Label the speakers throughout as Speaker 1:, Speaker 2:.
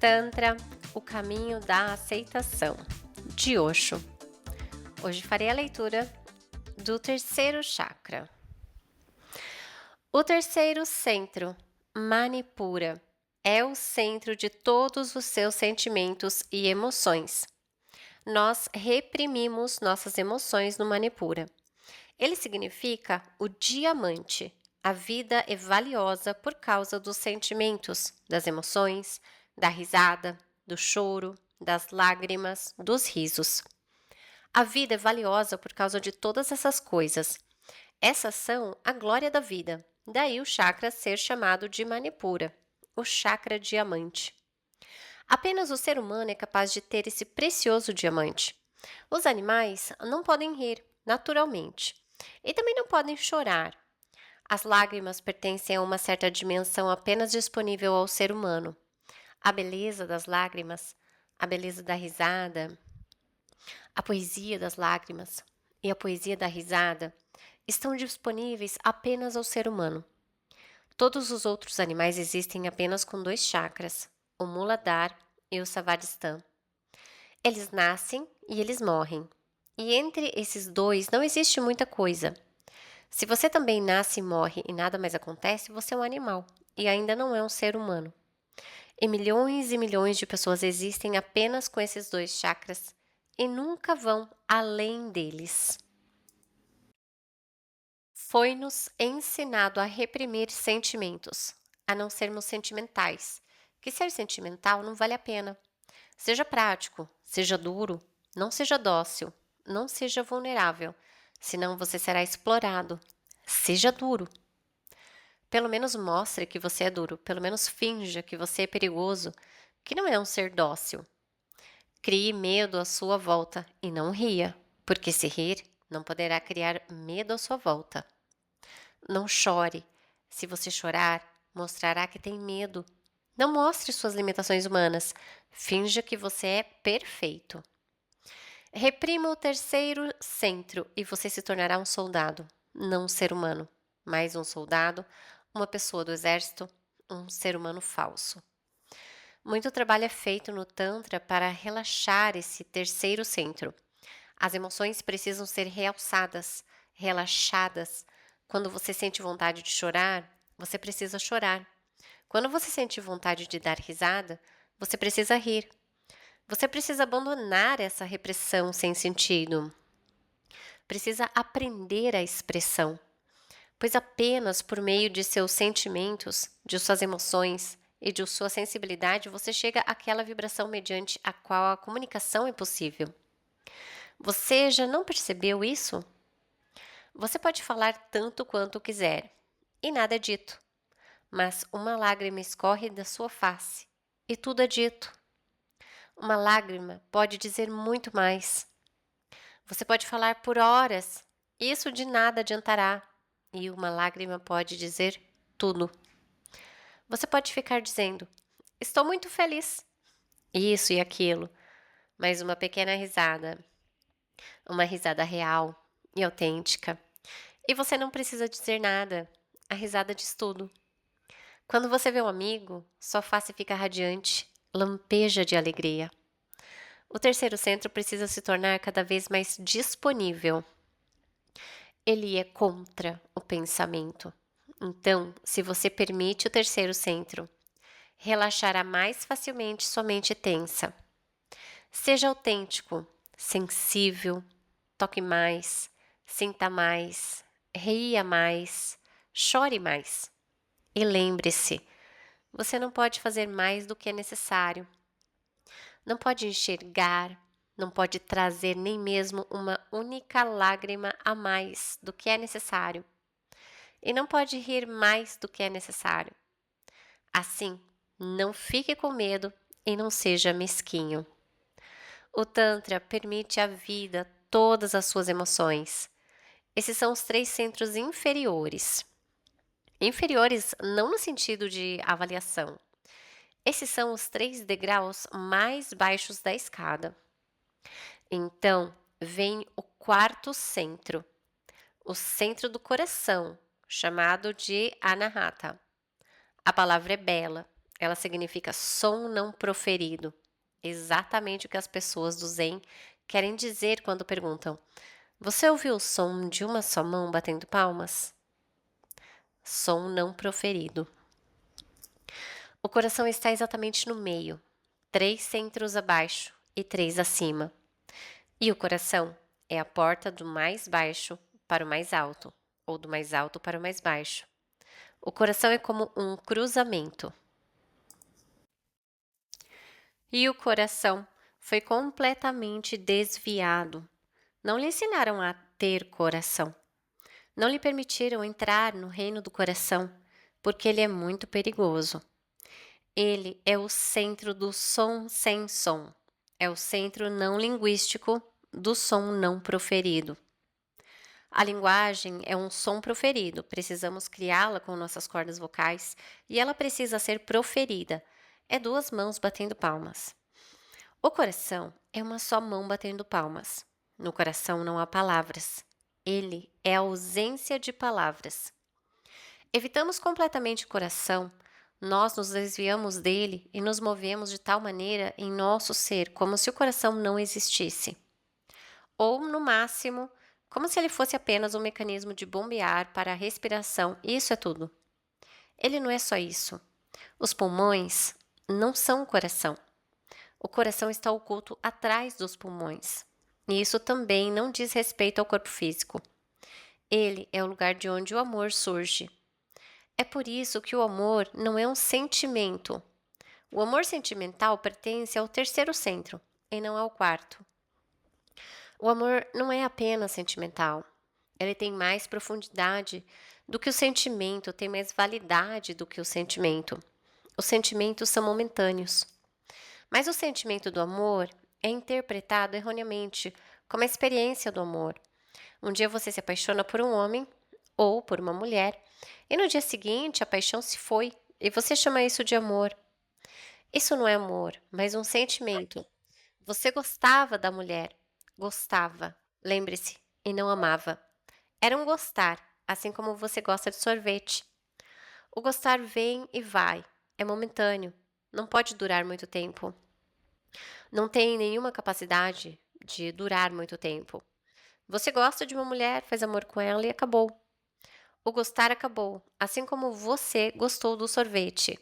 Speaker 1: Tantra, o caminho da aceitação, de Osho. Hoje farei a leitura do terceiro chakra. O terceiro centro, Manipura, é o centro de todos os seus sentimentos e emoções. Nós reprimimos nossas emoções no Manipura. Ele significa o diamante. A vida é valiosa por causa dos sentimentos, das emoções, da risada, do choro, das lágrimas, dos risos. A vida é valiosa por causa de todas essas coisas. Essas são a glória da vida. Daí o chakra ser chamado de Manipura, o chakra diamante. Apenas o ser humano é capaz de ter esse precioso diamante. Os animais não podem rir naturalmente e também não podem chorar. As lágrimas pertencem a uma certa dimensão apenas disponível ao ser humano. A beleza das lágrimas, a beleza da risada, a poesia das lágrimas e a poesia da risada estão disponíveis apenas ao ser humano. Todos os outros animais existem apenas com dois chakras, o Muladhara e o Svadhisthana. Eles nascem e eles morrem. E entre esses dois não existe muita coisa. Se você também nasce e morre e nada mais acontece, você é um animal e ainda não é um ser humano. E milhões de pessoas existem apenas com esses dois chakras e nunca vão além deles. Foi-nos ensinado a reprimir sentimentos, a não sermos sentimentais, que ser sentimental não vale a pena. Seja prático, seja duro, não seja dócil, não seja vulnerável, senão você será explorado. Seja duro. Pelo menos mostre que você é duro, pelo menos finja que você é perigoso, que não é um ser dócil. Crie medo à sua volta e não ria, porque se rir não poderá criar medo à sua volta. Não chore. Se você chorar, mostrará que tem medo. Não mostre suas limitações humanas. Finja que você é perfeito. Reprima o terceiro centro e você se tornará um soldado, não um ser humano, mas um soldado, uma pessoa do exército, um ser humano falso. Muito trabalho é feito no Tantra para relaxar esse terceiro centro. As emoções precisam ser realçadas, relaxadas. Quando você sente vontade de chorar, você precisa chorar. Quando você sente vontade de dar risada, você precisa rir. Você precisa abandonar essa repressão sem sentido. Precisa aprender a expressão, pois apenas por meio de seus sentimentos, de suas emoções e de sua sensibilidade você chega àquela vibração mediante a qual a comunicação é possível. Você já não percebeu isso? Você pode falar tanto quanto quiser, e nada é dito, mas uma lágrima escorre da sua face, e tudo é dito. Uma lágrima pode dizer muito mais. Você pode falar por horas, isso de nada adiantará, e uma lágrima pode dizer tudo. Você pode ficar dizendo, estou muito feliz, isso e aquilo, mas uma pequena risada, uma risada real e autêntica, e você não precisa dizer nada, a risada diz tudo. Quando você vê um amigo, sua face fica radiante, lampeja de alegria. O terceiro centro precisa se tornar cada vez mais disponível. Ele é contra o pensamento. Então, se você permite o terceiro centro, relaxará mais facilmente sua mente tensa. Seja autêntico, sensível, toque mais, sinta mais, ria mais, chore mais. E lembre-se, você não pode fazer mais do que é necessário. Não pode enxergar, não pode trazer nem mesmo uma única lágrima a mais do que é necessário. E não pode rir mais do que é necessário. Assim, não fique com medo e não seja mesquinho. O Tantra permite à vida todas as suas emoções. Esses são os três centros inferiores. Inferiores não no sentido de avaliação. Esses são os 3 degraus mais baixos da escada. Então, vem o quarto centro, o centro do coração, chamado de Anahata. A palavra é bela, Ela significa som não proferido. Exatamente o que as pessoas do Zen querem dizer quando perguntam: Você ouviu o som de uma só mão batendo palmas? Som não proferido. O coração está exatamente no meio, 3 centros abaixo e 3 acima. E o coração é a porta do mais baixo para o mais alto, ou do mais alto para o mais baixo. O coração é como um cruzamento. E o coração foi completamente desviado. Não lhe ensinaram a ter coração. Não lhe permitiram entrar no reino do coração, porque ele é muito perigoso. Ele é o centro do som sem som. É o centro não linguístico do som não proferido. A linguagem é um som proferido, precisamos criá-la com nossas cordas vocais e ela precisa ser proferida. É 2 mãos batendo palmas. O coração é uma só mão batendo palmas. No coração não há palavras. Ele é a ausência de palavras. Evitamos completamente o coração, nós nos desviamos dele e nos movemos de tal maneira em nosso ser, como se o coração não existisse. Ou, no máximo, como se ele fosse apenas um mecanismo de bombear para a respiração, e isso é tudo. Ele não é só isso. Os pulmões não são o coração. O coração está oculto atrás dos pulmões. E isso também não diz respeito ao corpo físico. Ele é o lugar de onde o amor surge. É por isso que o amor não é um sentimento. O amor sentimental pertence ao 3º centro e não ao 4º. O amor não é apenas sentimental. Ele tem mais profundidade do que o sentimento, tem mais validade do que o sentimento. Os sentimentos são momentâneos. Mas o sentimento do amor é interpretado erroneamente como a experiência do amor. Um dia você se apaixona por um homem ou por uma mulher, e no dia seguinte a paixão se foi, e você chama isso de amor. Isso não é amor, mas um sentimento. Você gostava da mulher, gostava, lembre-se, e não amava. Era um gostar, assim como você gosta de sorvete. O gostar vem e vai, é momentâneo, não pode durar muito tempo. Não tem nenhuma capacidade de durar muito tempo. Você gosta de uma mulher, faz amor com ela e acabou. O gostar acabou, assim como você gostou do sorvete.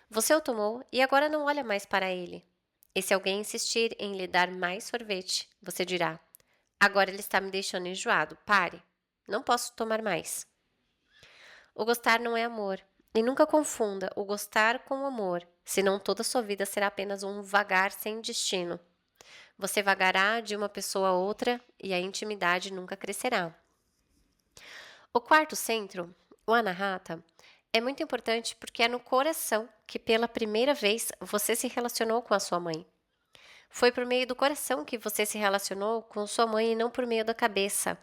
Speaker 1: Você o tomou e agora não olha mais para ele. E se alguém insistir em lhe dar mais sorvete, você dirá: Agora ele está me deixando enjoado, pare. Não posso tomar mais. O gostar não é amor. E nunca confunda o gostar com o amor, senão toda a sua vida será apenas um vagar sem destino. Você vagará de uma pessoa a outra e a intimidade nunca crescerá. O 4º centro, o Anahata, é muito importante porque é no coração que pela primeira vez você se relacionou com a sua mãe. Foi por meio do coração que você se relacionou com sua mãe e não por meio da cabeça.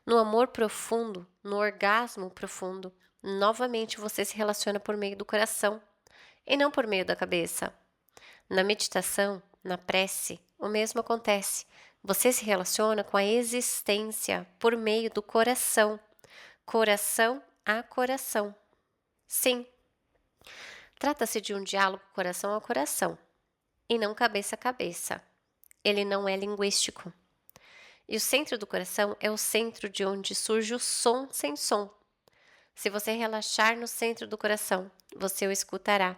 Speaker 1: No amor profundo, no orgasmo profundo, novamente você se relaciona por meio do coração e não por meio da cabeça. Na meditação, na prece, o mesmo acontece. Você se relaciona com a existência por meio do coração, coração a coração. Sim, trata-se de um diálogo coração a coração e não cabeça a cabeça. Ele não é linguístico. E o centro do coração é o centro de onde surge o som sem som. Se você relaxar no centro do coração, você o escutará.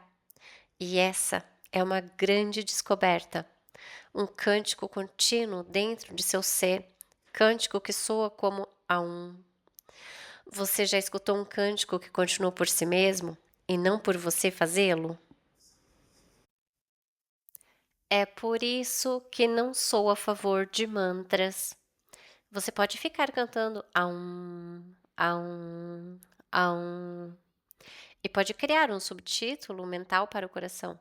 Speaker 1: E essa é uma grande descoberta. Um cântico contínuo dentro de seu ser, cântico que soa como a um. Você já escutou um cântico que continuou por si mesmo e não por você fazê-lo? É por isso que não sou a favor de mantras. Você pode ficar cantando a um, e pode criar um subtítulo mental para o coração.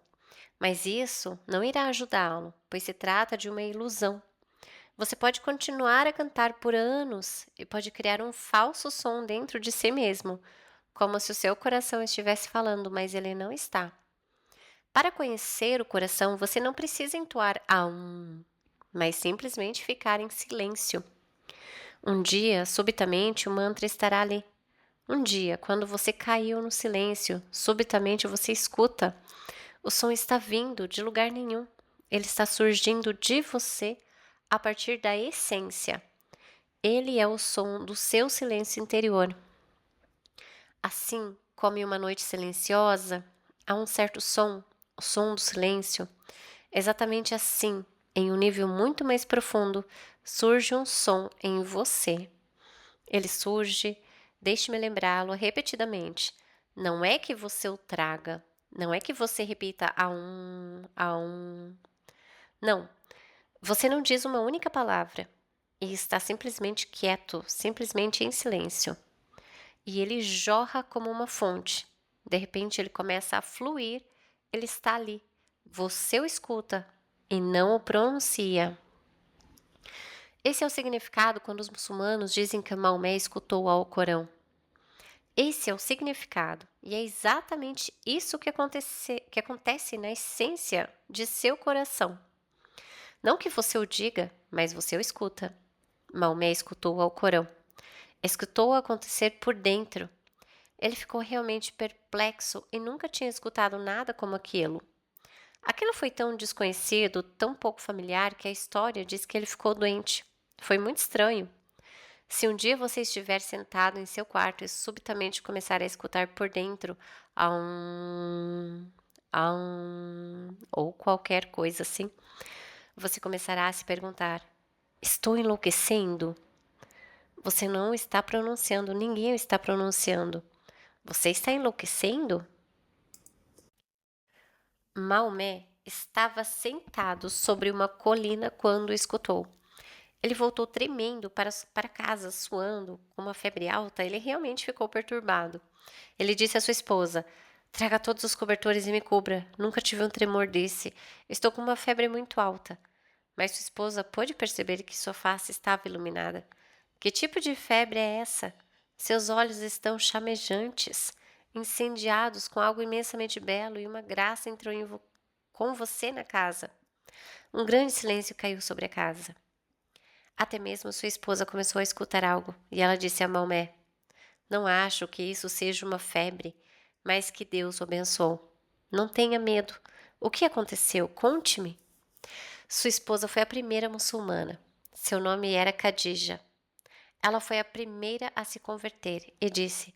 Speaker 1: Mas isso não irá ajudá-lo, pois se trata de uma ilusão. Você pode continuar a cantar por anos e pode criar um falso som dentro de si mesmo, como se o seu coração estivesse falando, mas ele não está. Para conhecer o coração, você não precisa entoar mas simplesmente ficar em silêncio. Um dia, subitamente, o mantra estará ali. Um dia, quando você caiu no silêncio, subitamente você escuta. O som está vindo de lugar nenhum. Ele está surgindo de você a partir da essência. Ele é o som do seu silêncio interior. Assim como em uma noite silenciosa, há um certo som, o som do silêncio. Exatamente assim, em um nível muito mais profundo, surge um som em você. Ele surge, deixe-me lembrá-lo repetidamente. Não é que você o traga, não é que você repita a um. Não, você não diz uma única palavra e está simplesmente quieto, simplesmente em silêncio. E ele jorra como uma fonte. De repente ele começa a fluir, ele está ali. Você o escuta e não o pronuncia. Esse é o significado quando os muçulmanos dizem que Maomé escutou o Alcorão. Esse é o significado, e é exatamente isso que acontece na essência de seu coração. Não que você o diga, mas você o escuta. Maomé escutou o Alcorão. Escutou acontecer por dentro. Ele ficou realmente perplexo e nunca tinha escutado nada como aquilo. Aquilo foi tão desconhecido, tão pouco familiar, que a história diz que ele ficou doente. Foi muito estranho. Se um dia você estiver sentado em seu quarto e subitamente começar a escutar por dentro a ou qualquer coisa assim, você começará a se perguntar: estou enlouquecendo? Você não está pronunciando, ninguém o está pronunciando. Você está enlouquecendo? Maomé estava sentado sobre uma colina quando escutou. Ele voltou tremendo para casa, suando, com uma febre alta. Ele realmente ficou perturbado. Ele disse à sua esposa: traga todos os cobertores e me cubra. Nunca tive um tremor desse. Estou com uma febre muito alta. Mas sua esposa pôde perceber que sua face estava iluminada. Que tipo de febre é essa? Seus olhos estão chamejantes, incendiados com algo imensamente belo, e uma graça entrou com você na casa. Um grande silêncio caiu sobre a casa. Até mesmo sua esposa começou a escutar algo, e ela disse a Maomé: não acho que isso seja uma febre, mas que Deus o abençoou. Não tenha medo. O que aconteceu? Conte-me. Sua esposa foi a primeira muçulmana. Seu nome era Khadija. Ela foi a primeira a se converter e disse: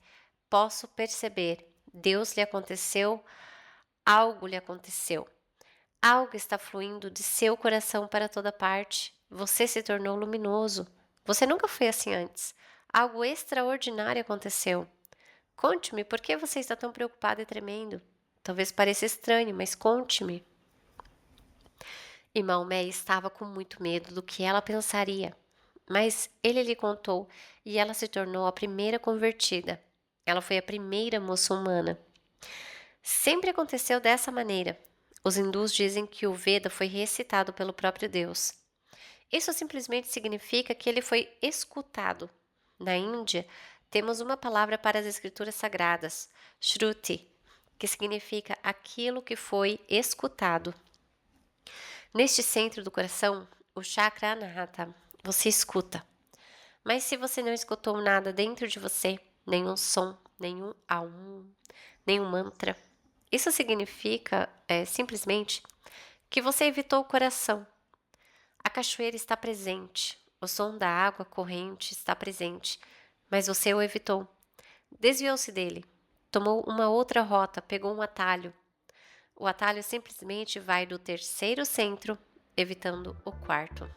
Speaker 1: posso perceber, Deus lhe aconteceu, algo lhe aconteceu. Algo está fluindo de seu coração para toda parte. Você se tornou luminoso. Você nunca foi assim antes. Algo extraordinário aconteceu. Conte-me por que você está tão preocupado e tremendo. Talvez pareça estranho, mas conte-me. E Maomé estava com muito medo do que ela pensaria. Mas ele lhe contou e ela se tornou a primeira convertida. Ela foi a primeira muçulmana. Sempre aconteceu dessa maneira. Os hindus dizem que o Veda foi recitado pelo próprio Deus. Isso simplesmente significa que ele foi escutado. Na Índia, temos uma palavra para as escrituras sagradas, Shruti, que significa aquilo que foi escutado. Neste centro do coração, o chakra Anahata, você escuta. Mas se você não escutou nada dentro de você, nenhum som, nenhum aum, nenhum mantra, isso significa simplesmente que você evitou o coração. A cachoeira está presente, o som da água corrente está presente, mas você o evitou. Desviou-se dele, tomou uma outra rota, pegou um atalho. O atalho simplesmente vai do terceiro centro, evitando o quarto.